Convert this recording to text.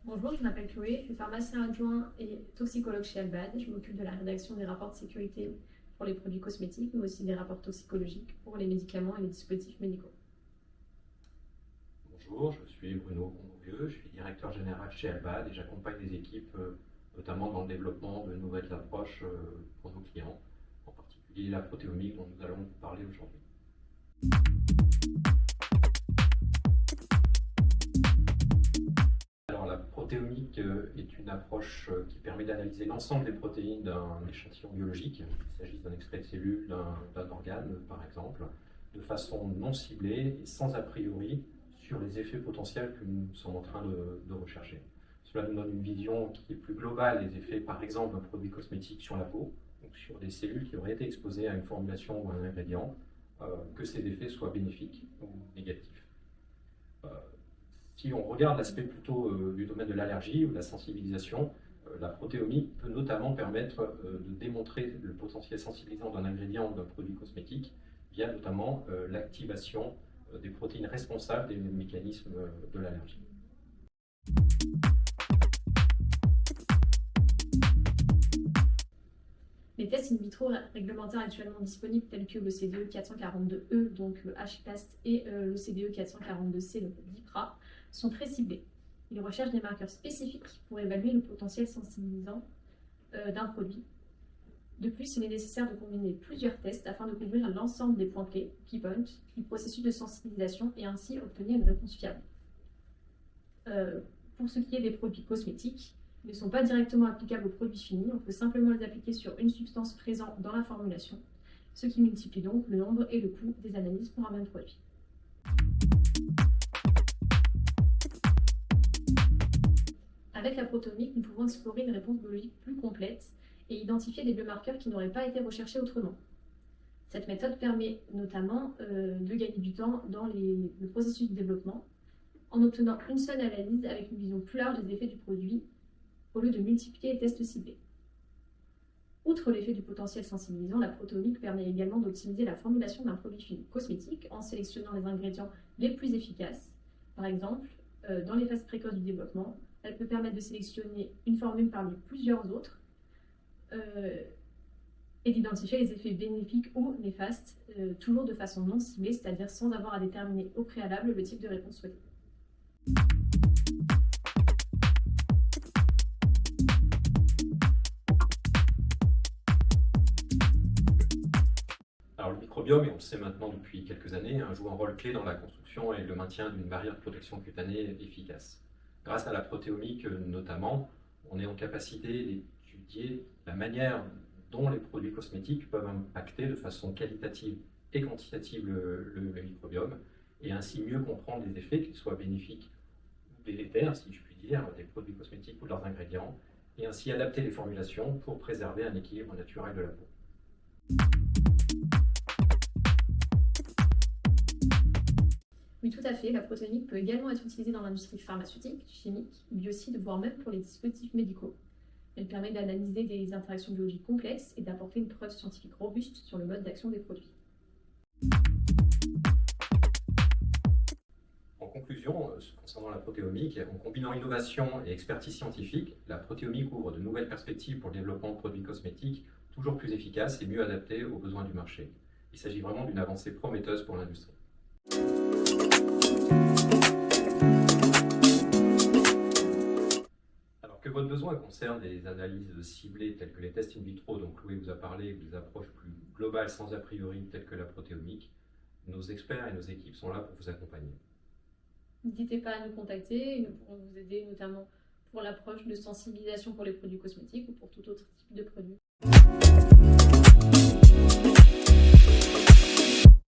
Bonjour, je m'appelle Chloé, je suis pharmacien adjoint et toxicologue chez Albad. Je m'occupe de la rédaction des rapports de sécurité pour les produits cosmétiques, mais aussi des rapports toxicologiques pour les médicaments et les dispositifs médicaux. Bonjour, je suis Bruno Convieux, je suis directeur général chez Albad et j'accompagne les équipes notamment dans le développement de nouvelles approches pour nos clients, en particulier la protéomique dont nous allons vous parler aujourd'hui. Alors la protéomique est une approche qui permet d'analyser l'ensemble des protéines d'un échantillon biologique, qu'il s'agisse d'un extrait de cellule, d'un organe par exemple, de façon non ciblée et sans a priori sur les effets potentiels que nous sommes en train de rechercher. Cela nous donne une vision qui est plus globale des effets, par exemple, d'un produit cosmétique sur la peau, donc sur des cellules qui auraient été exposées à une formulation ou à un ingrédient, que ces effets soient bénéfiques ou négatifs. Si on regarde l'aspect plutôt du domaine de l'allergie ou de la sensibilisation, la protéomie peut notamment permettre de démontrer le potentiel sensibilisant d'un ingrédient ou d'un produit cosmétique via notamment l'activation des protéines responsables des mécanismes de l'allergie. Les tests in vitro réglementaires actuellement disponibles tels que le CDE 442E, donc le HCLAST, et le CDE 442C, le DIPRA, sont très ciblés. Ils recherchent des marqueurs spécifiques pour évaluer le potentiel sensibilisant d'un produit. De plus, il est nécessaire de combiner plusieurs tests afin de couvrir l'ensemble des points clés, key points, du processus de sensibilisation et ainsi obtenir une réponse fiable. Pour ce qui est des produits cosmétiques, ils ne sont pas directement applicables aux produits finis, on peut simplement les appliquer sur une substance présente dans la formulation, ce qui multiplie donc le nombre et le coût des analyses pour un même produit. Avec la protéomique, nous pouvons explorer une réponse biologique plus complète et identifier des biomarqueurs qui n'auraient pas été recherchés autrement. Cette méthode permet notamment de gagner du temps dans le processus de développement en obtenant une seule analyse avec une vision plus large des effets du produit au lieu de multiplier les tests ciblés. Outre l'effet du potentiel sensibilisant, la protéomique permet également d'optimiser la formulation d'un produit fini cosmétique en sélectionnant les ingrédients les plus efficaces. Par exemple, dans les phases précoces du développement, elle peut permettre de sélectionner une formule parmi plusieurs autres et d'identifier les effets bénéfiques ou néfastes, toujours de façon non ciblée, c'est-à-dire sans avoir à déterminer au préalable le type de réponse souhaitée. Alors le microbiome, et on le sait maintenant depuis quelques années, joue un rôle clé dans la construction et le maintien d'une barrière de protection cutanée efficace. Grâce à la protéomique notamment, on est en capacité d'étudier la manière dont les produits cosmétiques peuvent impacter de façon qualitative et quantitative le microbiome, et ainsi mieux comprendre les effets, qu'ils soient bénéfiques ou délétères, si je puis dire, des produits cosmétiques ou de leurs ingrédients, et ainsi adapter les formulations pour préserver un équilibre naturel de la peau. Oui, tout à fait. La protéomique peut également être utilisée dans l'industrie pharmaceutique, chimique, biocide, voire même pour les dispositifs médicaux. Elle permet d'analyser des interactions biologiques complexes et d'apporter une preuve scientifique robuste sur le mode d'action des produits. En conclusion, concernant la protéomique, en combinant innovation et expertise scientifique, la protéomique ouvre de nouvelles perspectives pour le développement de produits cosmétiques toujours plus efficaces et mieux adaptés aux besoins du marché. Il s'agit vraiment d'une avancée prometteuse pour l'industrie. Alors que votre besoin concerne des analyses ciblées telles que les tests in vitro dont Chloé vous a parlé, ou des approches plus globales sans a priori telles que la protéomique, nos experts et nos équipes sont là pour vous accompagner. N'hésitez pas à nous contacter, nous pourrons vous aider notamment pour l'approche de sensibilisation pour les produits cosmétiques ou pour tout autre type de produit.